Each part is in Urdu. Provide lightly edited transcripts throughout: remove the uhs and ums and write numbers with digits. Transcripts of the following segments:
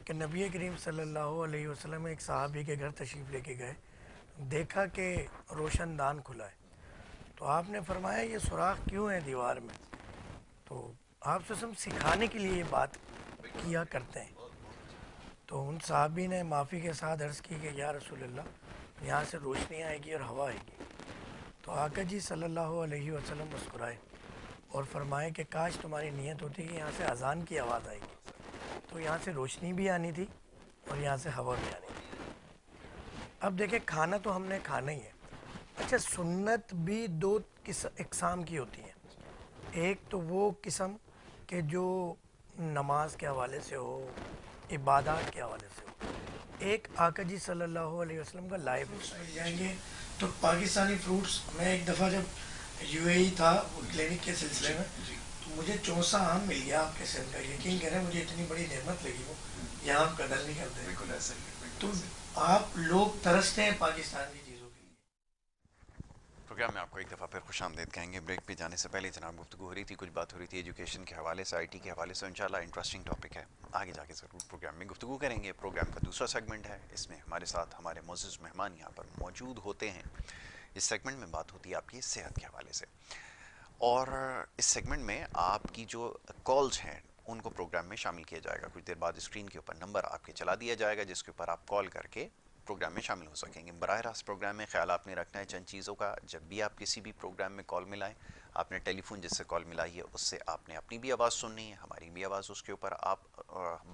کہ نبی کریم صلی اللہ علیہ وسلم ایک صحابی کے گھر تشریف لے کے گئے، دیکھا کہ روشن دان کھلا ہے، تو آپ نے فرمایا یہ سوراخ کیوں ہے دیوار میں؟ تو آپ سے ہم سکھانے کے لیے یہ بات کیا کرتے ہیں۔ تو ان صحابی نے معافی کے ساتھ عرض کی کہ یا رسول اللہ، یہاں سے روشنی آئے گی اور ہوا آئے گی۔ تو آقا جی صلی اللہ علیہ وسلم مسکرائے اور فرمائے کہ کاش تمہاری نیت ہوتی کہ یہاں سے اذان کی آواز آئے گی، تو یہاں سے روشنی بھی آنی تھی اور یہاں سے ہوا بھی آنی تھی۔ اب دیکھیں، کھانا تو ہم نے کھانا ہی ہے۔ اچھا، سنت بھی دو اقسام کی ہوتی ہیں۔ ایک تو وہ قسم کہ جو نماز کے حوالے سے ہو، عبادات کے حوالے سے ہو۔ ایک آقا جی صلی اللہ علیہ وسلم کا لائف جائیں گے تو پاکستانی فروٹس، میں ایک دفعہ جب یو اے ای تھا کلینک کے سلسلے میں، تو مجھے چوسا آم مل گیا آپ کے سندھ کا، یقین کریں مجھے اتنی بڑی نعمت لگی وہ، یہاں ہم قدر نہیں کرتے۔ بالکل ایسا ہی، تو آپ لوگ ترستے ہیں پاکستان کی چیزوں کے لیے۔ پروگرام میں آپ کو ایک دفعہ پھر خوش آمدید کہیں گے۔ بریک پہ جانے سے پہلے جناب گفتگو ہو رہی تھی، کچھ بات ہو رہی تھی ایجوکیشن کے حوالے سے، آئی ٹی کے حوالے سے، انشاءاللہ انٹرسٹنگ ٹاپک ہے، آگے جا کے ضرور پروگرام میں گفتگو کریں گے۔ پروگرام کا دوسرا سیگمنٹ ہے، اس میں ہمارے ساتھ ہمارے معزز مہمان یہاں پر موجود ہوتے ہیں۔ اس سیگمنٹ میں بات ہوتی ہے آپ کی صحت کے حوالے سے، اور اس سیگمنٹ میں آپ کی جو کالز ہیں ان کو پروگرام میں شامل کیا جائے گا۔ کچھ دیر بعد اسکرین کے اوپر نمبر آپ کے چلا دیا جائے گا جس کے اوپر آپ کال کر کے پروگرام میں شامل ہو سکیں گے۔ براہ راست پروگرام میں خیال آپ نے رکھنا ہے چند چیزوں کا۔ جب بھی آپ کسی بھی پروگرام میں کال ملائیں، آپ نے ٹیلی فون جس سے کال ملائی ہے اس سے آپ نے اپنی بھی آواز سننی ہے، ہماری بھی آواز اس کے اوپر، آپ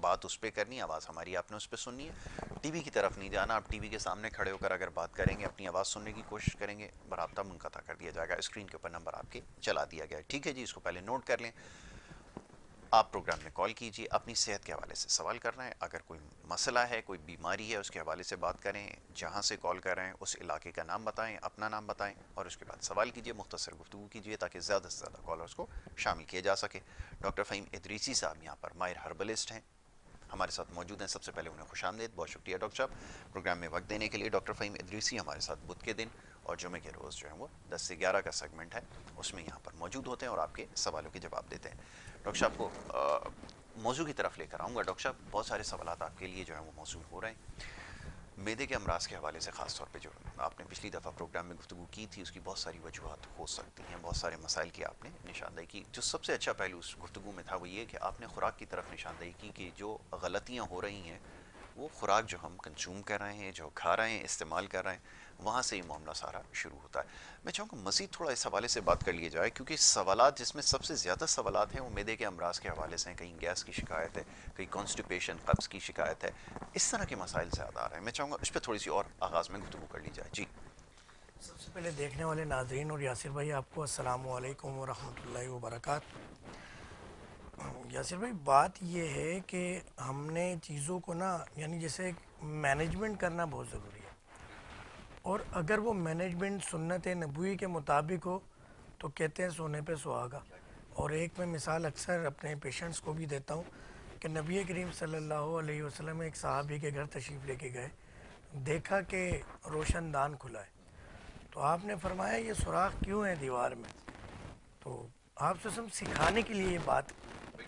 بات اس پہ کرنی ہے، آواز ہماری آپ نے اس پہ سننی ہے۔ ٹی وی کی طرف نہیں جانا، آپ ٹی وی کے سامنے کھڑے ہو کر اگر بات کریں گے، اپنی آواز سننے کی کوشش کریں گے، رابطہ منقطع کر دیا جائے گا۔ اسکرین کے اوپر نمبر آپ کے چلا دیا گیا ہے، ٹھیک ہے جی، اس کو پہلے نوٹ کر لیں۔ آپ پروگرام میں کال کیجیے، اپنی صحت کے حوالے سے سوال کرنا ہے، اگر کوئی مسئلہ ہے، کوئی بیماری ہے، اس کے حوالے سے بات کریں، جہاں سے کال کر رہے ہیں اس علاقے کا نام بتائیں، اپنا نام بتائیں، اور اس کے بعد سوال کیجیے، مختصر گفتگو کیجیے تاکہ زیادہ سے زیادہ کالرز کو شامل کیا جا سکے۔ ڈاکٹر فہیم ادریسی صاحب یہاں پر ماہر ہربلسٹ ہیں، ہمارے ساتھ موجود ہیں۔ سب سے پہلے انہیں خوش آمدید، بہت شکریہ ڈاکٹر صاحب پروگرام میں وقت دینے کے لیے۔ ڈاکٹر فہیم ادریسی ہمارے ساتھ بدھ کے دن اور جمعے کے روز جو ہیں وہ 10 سے 11 کا سیگمنٹ ہے، اس میں یہاں پر موجود ہوتے ہیں اور آپ کے سوالوں کے جواب دیتے ہیں۔ ڈاکٹر صاحب کو موضوع کی طرف لے کر آؤں گا۔ ڈاکٹر صاحب، بہت سارے سوالات آپ کے لیے جو ہیں وہ موصول ہو رہے ہیں معدے کے امراض کے حوالے سے، خاص طور پہ جو آپ نے پچھلی دفعہ پروگرام میں گفتگو کی تھی، اس کی بہت ساری وجوہات ہو سکتی ہیں، بہت سارے مسائل کی آپ نے نشاندہی کی۔ جو سب سے اچھا پہلو اس گفتگو میں تھا وہ یہ کہ آپ نے خوراک کی طرف نشاندہی کی کہ جو غلطیاں ہو رہی ہیں وہ خوراک جو ہم کنزیوم کر رہے ہیں، جو کھا رہے ہیں، استعمال کر رہے ہیں، وہاں سے یہ معاملہ سارا شروع ہوتا ہے۔ میں چاہوں گا مزید تھوڑا اس حوالے سے بات کر لیے جائے، کیونکہ سوالات جس میں سب سے زیادہ سوالات ہیں وہ معدے کے امراض کے حوالے سے ہیں۔ کہیں گیس کی شکایت ہے، کہیں کانسٹیپیشن قبض کی شکایت ہے، اس طرح کے مسائل زیادہ آ رہے ہیں۔ میں چاہوں گا اس پہ تھوڑی سی اور آغاز میں گفتگو کر لی جائے۔ جی سب سے پہلے دیکھنے والے ناظرین اور یاسر بھائی، آپ کو السلام علیکم ورحمۃ اللہ وبرکاتہ۔ یاسر بھائی، بات یہ ہے کہ ہم نے چیزوں کو یعنی جیسے مینجمنٹ کرنا بہت ضروری ہے، اور اگر وہ مینجمنٹ سنت نبوی کے مطابق ہو تو کہتے ہیں سونے پہ سہاگا۔ اور ایک میں مثال اکثر اپنے پیشنٹس کو بھی دیتا ہوں کہ نبی کریم صلی اللہ علیہ وسلم ایک صحابی کے گھر تشریف لے کے گئے، دیکھا کہ روشن دان کھلا ہے، تو آپ نے فرمایا یہ سوراخ کیوں ہے دیوار میں؟ تو آپ سے ہم سکھانے کے لیے یہ بات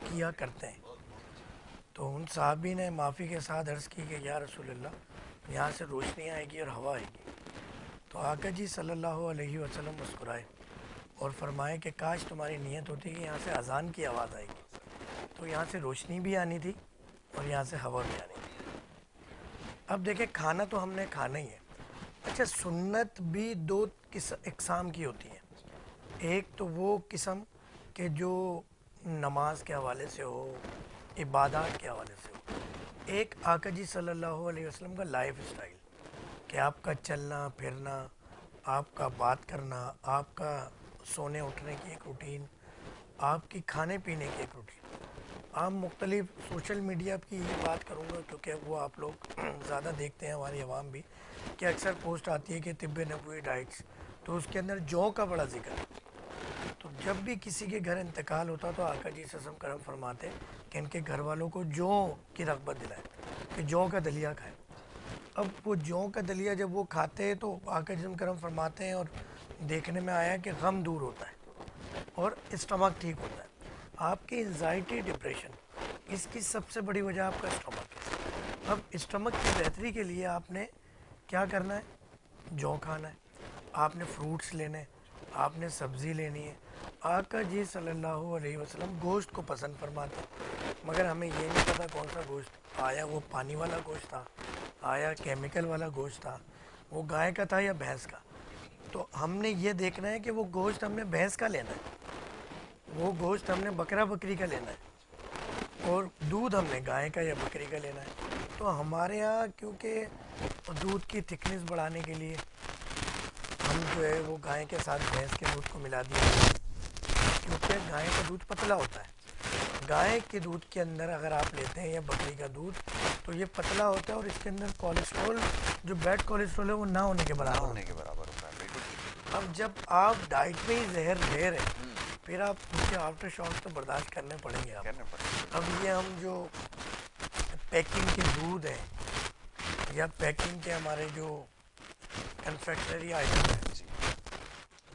کیا کرتے ہیں۔ تو ان صحابی نے معافی کے ساتھ عرض کی کہ یا رسول اللہ، یہاں سے روشنی آئے گی اور ہوا آئے گی۔ تو آقا جی صلی اللہ علیہ وسلم مسکرائے اور فرمائے کہ کاش تمہاری نیت ہوتی کہ یہاں سے اذان کی آواز آئے گی، تو یہاں سے روشنی بھی آنی تھی اور یہاں سے ہوا بھی آنی تھی۔ اب دیکھیں، کھانا تو ہم نے کھانا ہی ہے۔ اچھا، سنت بھی دو اقسام کی ہوتی ہیں۔ ایک تو وہ قسم کہ جو نماز کے حوالے سے ہو، عبادات کے حوالے سے ہو۔ ایک آقا جی صلی اللہ علیہ وسلم کا لائف اسٹائل، کہ آپ کا چلنا پھرنا، آپ کا بات کرنا، آپ کا سونے اٹھنے کی ایک روٹین، آپ کی کھانے پینے کی ایک روٹین۔ آپ مختلف سوشل میڈیا کی ہی بات کروں گا کیونکہ وہ آپ لوگ زیادہ دیکھتے ہیں، ہماری عوام بھی، کہ اکثر پوسٹ آتی ہے کہ طب نبوی ڈائٹس، تو اس کے اندر جو کا بڑا ذکر ہے۔ تو جب بھی کسی کے گھر انتقال ہوتا تو آقا جی صلی اللہ علیہ وسلم کرم فرماتے کہ ان کے گھر والوں کو جو کی رغبت دلائیں، کہ جو کا دلیا کھائیں۔ اب وہ جو کا دلیا جب وہ کھاتے ہیں تو آقا جی کرم فرماتے ہیں، اور دیکھنے میں آیا کہ غم دور ہوتا ہے اور اسٹمک ٹھیک ہوتا ہے۔ آپ کی انزائٹی ڈپریشن، اس کی سب سے بڑی وجہ آپ کا اسٹمک ہے۔ اب اسٹمک کی بہتری کے لیے آپ نے کیا کرنا ہے؟ جو کھانا ہے، آپ نے فروٹس لینے، آپ نے سبزی لینی ہے۔ آقا جی صلی اللہ علیہ وسلم گوشت کو پسند فرماتے ہیں، مگر ہمیں یہ نہیں پتہ کون سا گوشت، آیا وہ پانی والا گوشت تھا، آیا کیمیکل والا گوشت تھا، وہ گائے کا تھا یا بھینس کا۔ تو ہم نے یہ دیکھنا ہے کہ وہ گوشت ہم نے بھینس کا لینا ہے، وہ گوشت ہم نے بکرا بکری کا لینا ہے، اور دودھ ہم نے گائے کا یا بکری کا لینا ہے۔ تو ہمارے ہاں کیونکہ دودھ کی تھکنس بڑھانے کے لیے ہم جو ہے وہ گائے کے ساتھ بھینس کے دودھ کو ملا دیا، کیونکہ گائے کا دودھ پتلا ہوتا ہے۔ گائے کے دودھ کے اندر اگر آپ لیتے ہیں یا بکری کا دودھ تو یہ پتلا ہوتا ہے، اور اس کے اندر کولیسٹرول جو بیڈ کولیسٹرول ہے وہ نہ ہونے کے نہ برابر ہونے ہوتا کے برابر ہوتا ہے، بالکل ٹھیک ہے۔ اب جب آپ ڈائٹ میں ہی زہر لے رہے ہیں، پھر آپ اس کے آفٹر شاک تو برداشت کرنے پڑیں گے آپ۔ کرنا پڑے گا۔ اب یہ ہم جو پیکنگ کے دودھ ہیں یا پیکنگ کے ہمارے جو کنفیکشنری آئٹم ہیں جی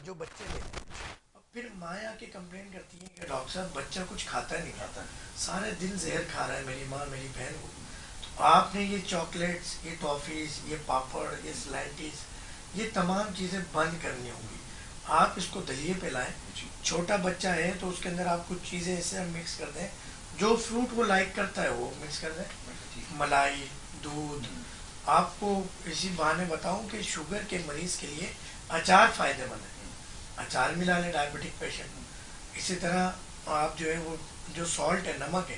جو بچے لیتے ہیں، اب پھر مائیں آ کے کمپلین کرتی ہیں کہ ڈاکٹر صاحب بچہ کچھ کھاتا نہیں کھاتا، سارے دن زہر کھا رہا ہے میری ماں میری بہن کو۔ تو آپ نے یہ چاکلیٹس، یہ ٹافیز، یہ پاپڑ، یہ سلائٹیز، یہ تمام چیزیں بند کرنی ہوں گی۔ آپ اس کو دلیے پہ لائیں، جی چھوٹا بچہ ہے تو اس کے اندر آپ کچھ چیزیں ایسے مکس کر دیں، جو فروٹ وہ لائک کرتا ہے وہ مکس کر دیں، ملائی، دودھ۔ آپ کو اسی بہانے بتاؤں کہ شوگر کے مریض کے لیے اچار فائدہ مند ہے، اچار ملا لیں ڈائبٹک پیشنٹ۔ اسی طرح آپ جو ہے وہ جو سالٹ ہے، نمک ہے،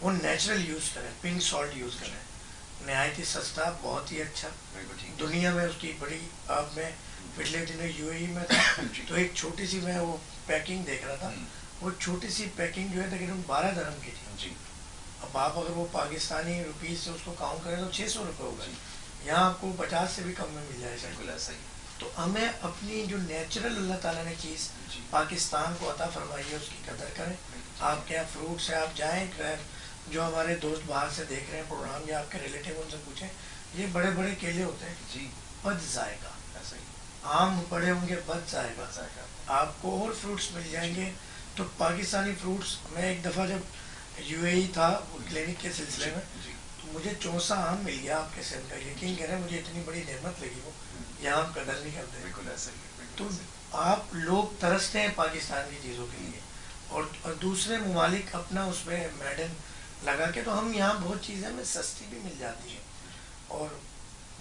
وہ نیچرل یوز کریں، پنک سالٹ یوز کریں، نہایت ہی سستا، بہت ہی اچھا، بالکل ٹھیک دنیا میں اس کی بڑی۔ اب میں پچھلے دنوں یو اے ای میں تھا تو ایک چھوٹی سی میں وہ پیکنگ دیکھ رہا تھا، وہ چھوٹی سی پیکنگ جو ہے تقریباً 12 درہم کی تھی۔ جی اب آپ اگر وہ پاکستانی روپیز سے اس کو کاؤنٹ کریں تو 600 روپے ہوگا، یہاں آپ کو 50 سے بھی کم میں مل جائے گا۔ بالکل ایسا ہی تو ہمیں اپنی جو نیچرل اللہ تعالیٰ نے چیز پاکستان کو عطا فرمائی ہے اس کی قدر کریں۔ آپ کے یہاں فروٹس ہیں، آپ جائیں، جو ہمارے دوست باہر سے دیکھ رہے ہیں پروگرام یا آپ کے ریلیٹیو ان سے پوچھیں، یہ بڑے بڑے کیلے ہوتے ہیں جی بد ذائقہ، ایسا ہی آم پڑے ہوں گے بد ذائقہ، آپ کو اور فروٹس مل جائیں گے۔ تو پاکستانی فروٹس، میں ایک دفعہ جب یو اے ای تھا کلینک کے سلسلے میں، تو مجھے 64 آم مل گیا آپ کے سندھ کا، یقین کریں مجھے اتنی بڑی نعمت لگی وہ، یہاں ہم قدر نہیں کرتے۔ بالکل ایسا ہی تو آپ لوگ ترستے ہیں پاکستان کی چیزوں کے لیے، اور دوسرے ممالک اپنا اس میں میڈن لگا کے، تو ہم یہاں بہت چیزیں ہمیں سستی بھی مل جاتی ہیں۔ اور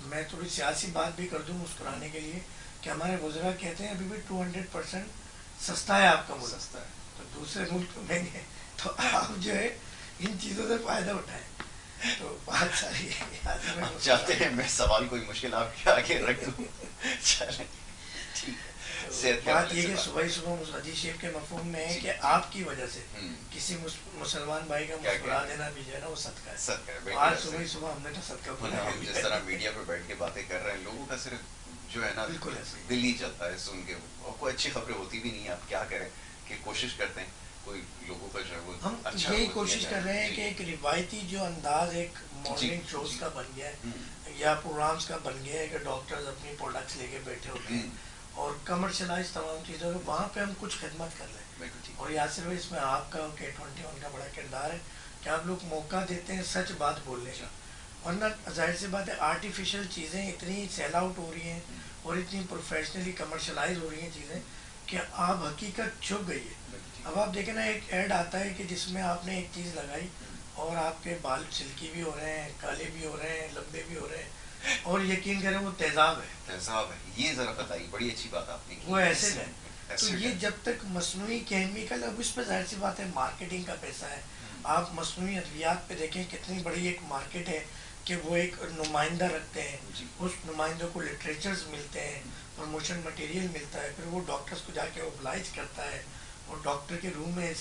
میں تھوڑی سیاسی بات بھی کر دوں مسکرانے کے لیے کہ ہمارے وزراء کہتے ہیں ابھی بھی 200% سستا ہے آپ کا ملک، سستا ہے۔ تو دوسرے ملک میں گے تو آپ جو ہے ان چیزوں سے فائدہ اٹھائیں۔ تو بات ساری آپ چاہتے ہیں میں سوال کوئی مشکل آپ کے آگے رکھ دوں؟ چلیں ٹھیک ہے۔ صحت کے بات حوالے یہ سے کہ بات صبح صبح حدیث شریف کے مفہوم میں ہے جی، کہ جی۔ آپ کی وجہ سے کسی مسلمان بھائی کا کیا مسکرا کہہ دینا بھی جو ہے نا وہ صدقہ ہے۔ صدقہ ہے، بالکل آج ایسا صبح ہی۔ صبح ہم نے تو صدقہ ہم جس طرح میڈیا پہ بیٹھ کے باتیں کر رہے ہیں، لوگوں کا صرف جو ہے نا بالکل ایسے ہی۔ دل نہیں چلتا ہے سن کے، اور کوئی اچھی خبریں ہوتی بھی نہیں ہیں، آپ کیا کریں کہ کوشش کرتے ہیں کوئی لوگوں کا جو ہے وہ ہم اچھا یہی وہ دیا کوشش جائے۔ کر رہے ہیں جی۔ کہ ایک روایتی جو انداز ایک مارننگ شوز جی۔ کا بن گیا ہے یا پروگرامز کا بن گیا ہے کہ ڈاکٹرز اپنی پروڈکٹس لے کے بیٹھے ہوتے ہیں اور کمرشلائز تمام چیزوں میں، وہاں پہ ہم کچھ خدمت کر لیں۔ بالکل ٹھیک۔ اور یاسر بھائی اس میں آپ کا اور K21 کا بڑا کردار ہے کہ آپ لوگ موقع دیتے ہیں سچ بات بولنے کا، ورنہ ظاہر سی بات ہے آرٹیفیشل چیزیں اتنی سیل آؤٹ ہو رہی ہیں اور اتنی پروفیشنلی کمرشلائز ہو رہی ہیں چیزیں کہ آپ حقیقت چھپ گئی ہے۔ اب آپ دیکھیں نا ایک ایڈ آتا ہے کہ جس میں آپ نے ایک چیز لگائی اور آپ کے بال سلکی بھی ہو رہے ہیں، کالے بھی ہو رہے ہیں، لمبے بھی ہو رہے ہیں، اور یقین کریں وہ تیزاب ہے، تیزاب ہے، یہ ذرا بتائیے، بڑی اچھی بات آپ نے کی۔ وہ ایسڈ ہے۔ تو ایسڈ یہ ہے۔ جب تک مصنوعی کیمیکل، اب اس پہ ظاہر سی بات ہے مارکیٹنگ کا پیسہ ہے۔ آپ مصنوعی ادویات پہ دیکھیں کتنی بڑی ایک مارکیٹ ہے کہ وہ ایک نمائندہ رکھتے ہیں، جی۔ اس نمائندوں کو لٹریچرز ملتے ہیں، پروموشن مٹیریل ملتا ہے، پھر وہ ڈاکٹرز کو جا کے اوبلائز کرتا ہے، اور ڈاکٹر کے روم میں